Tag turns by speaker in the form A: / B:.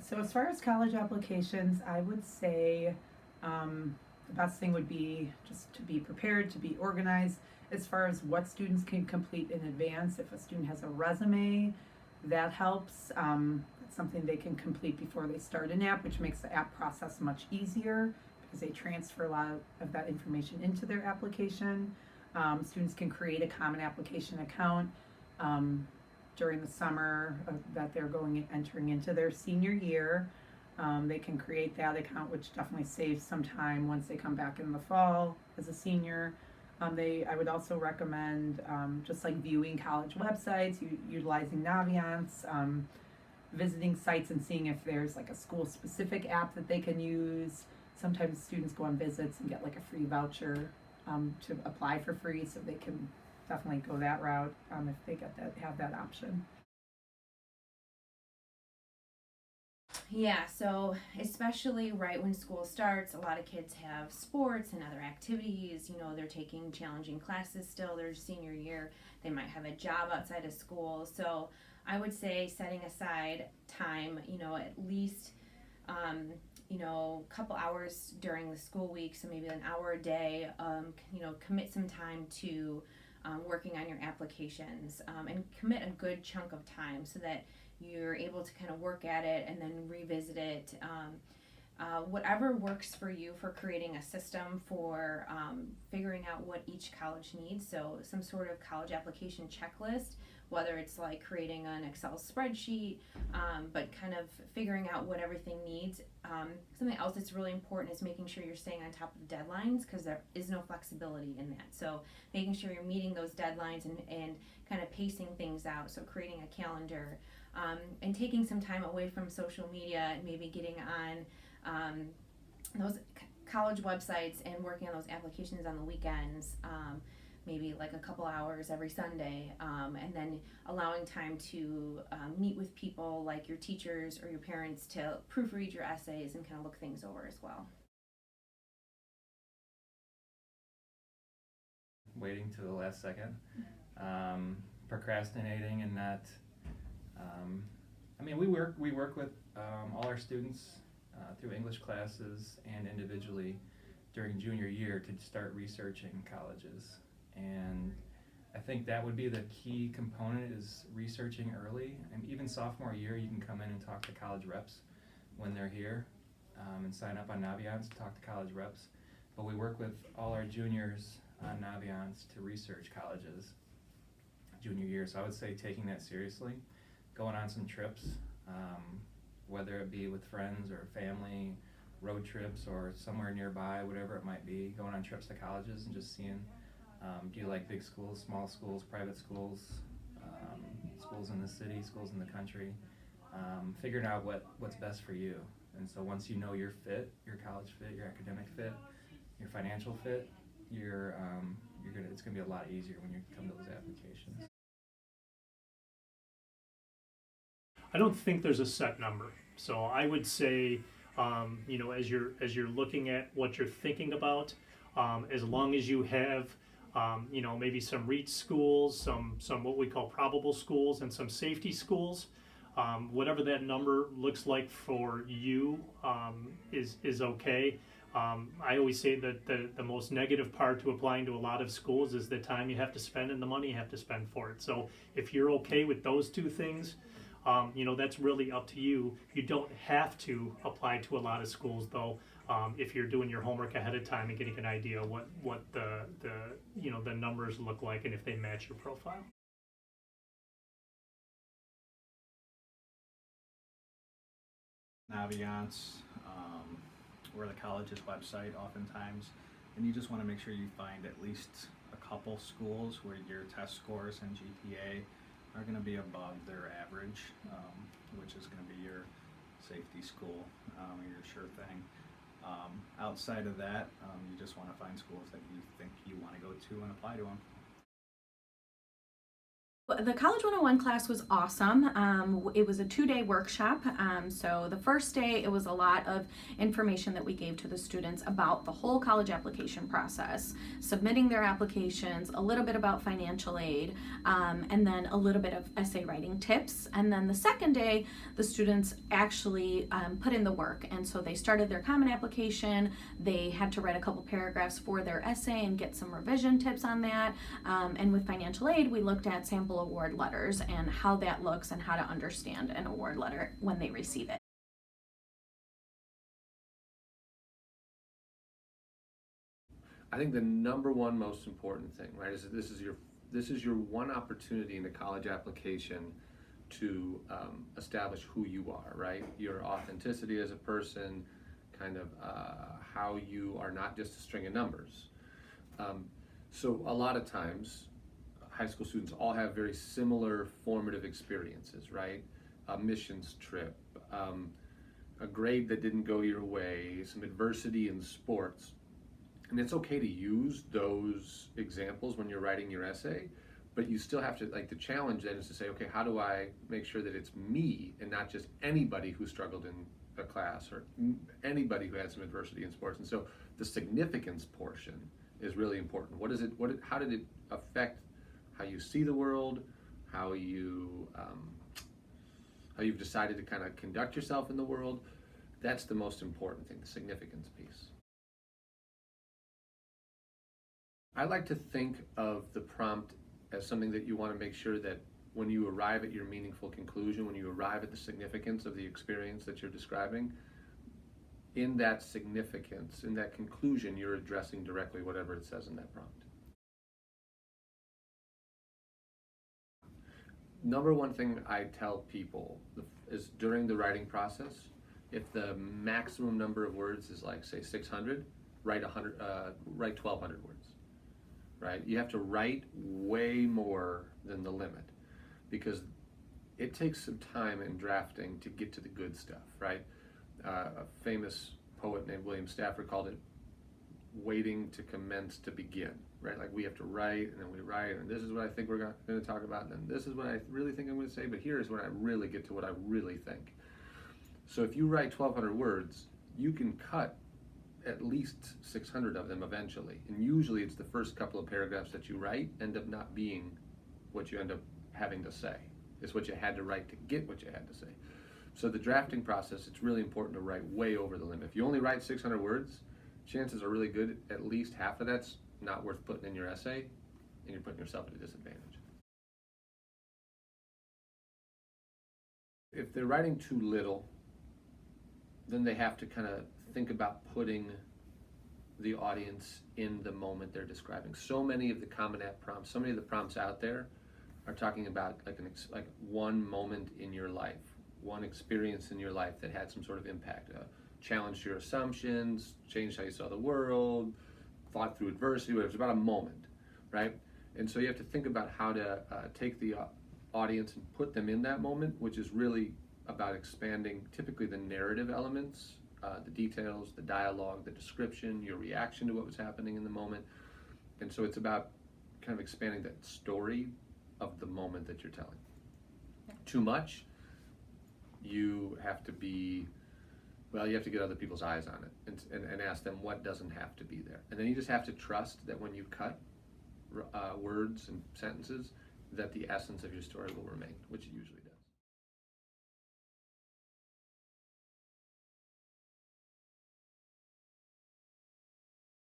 A: So as far as college applications, I would say the best thing would be just to be prepared, to be organized as far as what students can complete in advance. If a student has a resume, that helps. It's something they can complete before they start an app, which makes the app process much easier because they transfer a lot of that information into their application. Students can create a common application account. During the summer that they're entering into their senior year. They can create that account, which definitely saves some time once they come back in the fall as a senior. I would also recommend just like viewing college websites, utilizing Naviance, visiting sites and seeing if there's like a school specific app that they can use. Sometimes students go on visits and get like a free voucher to apply for free, so they can definitely go that route if they have that option.
B: Yeah, so especially right when school starts, a lot of kids have sports and other activities. You know, they're taking challenging classes still their senior year. They might have a job outside of school. So I would say setting aside time, at least, um, a couple hours during the school week, so maybe an hour a day, commit some time to working on your applications and commit a good chunk of time so that you're able to kind of work at it and then revisit it. Whatever works for you for creating a system for figuring out what each college needs. So, some sort of college application checklist, whether it's like creating an Excel spreadsheet, but kind of figuring out what everything needs. Something else that's really important is making sure you're staying on top of deadlines because there is no flexibility in that. So, making sure you're meeting those deadlines and kind of pacing things out. So, creating a calendar and taking some time away from social media and maybe getting on those college websites and working on those applications on the weekends, maybe like a couple hours every Sunday, and then allowing time to meet with people like your teachers or your parents to proofread your essays and kind of look things over as well.
C: Waiting to the last second, procrastinating, and not. Um, we work with all our students through English classes and individually during junior year to start researching colleges. And I think that would be the key component is researching early. And even sophomore year, you can come in and talk to college reps when they're here and sign up on Naviance to talk to college reps. But we work with all our juniors on Naviance to research colleges junior year. So I would say taking that seriously, going on some trips, whether it be with friends or family, road trips or somewhere nearby, whatever it might be, going on trips to colleges and just seeing, do you like big schools, small schools, private schools, schools in the city, schools in the country, figuring out what's best for you. And so once you know your fit, your college fit, your academic fit, your financial fit, it's gonna be a lot easier when you come to those applications.
D: I don't think there's a set number. So I would say, as you're looking at what you're thinking about, as long as you have, maybe some reach schools, some what we call probable schools, and some safety schools, whatever that number looks like for you is okay. I always say that the most negative part to applying to a lot of schools is the time you have to spend and the money you have to spend for it. So if you're okay with those two things, that's really up to you. You don't have to apply to a lot of schools, though, if you're doing your homework ahead of time and getting an idea what the numbers look like and if they match your profile.
E: Naviance, or the college's website oftentimes, and you just want to make sure you find at least a couple schools where your test scores and GPA are going to be above their average, which is going to be your safety school, your sure thing. Outside of that, you just want to find schools that you think you want to go to and apply to them.
F: The College 101 class was awesome. It was a 2-day workshop. So the first day, it was a lot of information that we gave to the students about the whole college application process, submitting their applications, a little bit about financial aid, and then a little bit of essay writing tips. And then the second day, the students actually put in the work. And so they started their common application. They had to write a couple paragraphs for their essay and get some revision tips on that. And with financial aid, we looked at sample award letters and how that looks and how to understand an award letter when they receive it.
G: I think the number one most important thing, right, is that this is your one opportunity in the college application to establish who you are, right? Your authenticity as a person, kind of how you are not just a string of numbers. So a lot of times, high school students all have very similar formative experiences, right? A missions trip, a grade that didn't go your way, some adversity in sports. And it's okay to use those examples when you're writing your essay, but you still have to, like, the challenge then is to say, okay, how do I make sure that it's me and not just anybody who struggled in a class or anybody who had some adversity in sports? And so the significance portion is really important. How did it affect how you see the world, how you've decided to kind of conduct yourself in the world? That's the most important thing, the significance piece. I like to think of the prompt as something that you want to make sure that when you arrive at your meaningful conclusion, when you arrive at the significance of the experience that you're describing, in that significance, in that conclusion, you're addressing directly whatever it says in that prompt. Number one thing I tell people is during the writing process, if the maximum number of words is like, say, 600, write 1,200 words, right? You have to write way more than the limit because it takes some time in drafting to get to the good stuff, right? A famous poet named William Stafford called it waiting to commence to begin, right? Like we have to write and then we write and this is what I think we're going to talk about and then this is what I really think I'm going to say, but here is when I really get to what I really think. So if you write 1,200 words, you can cut at least 600 of them eventually. And usually it's the first couple of paragraphs that you write end up not being what you end up having to say. It's what you had to write to get what you had to say. So the drafting process, it's really important to write way over the limit. If you only write 600 words, chances are really good at least half of that's not worth putting in your essay, and you're putting yourself at a disadvantage. If they're writing too little, then they have to kind of think about putting the audience in the moment they're describing. So many of the Common App prompts, so many of the prompts out there are talking about like one moment in your life, one experience in your life that had some sort of impact, challenged your assumptions, changed how you saw the world, fought through adversity, whatever. It's about a moment, right? And so you have to think about how to take the audience and put them in that moment, which is really about expanding typically the narrative elements, the details, the dialogue, the description, your reaction to what was happening in the moment. And so it's about kind of expanding that story of the moment that you're telling.
F: Yeah.
G: Too much, you have to get other people's eyes on it and ask them what doesn't have to be there. And then you just have to trust that when you cut words and sentences, that the essence of your story will remain, which it usually does.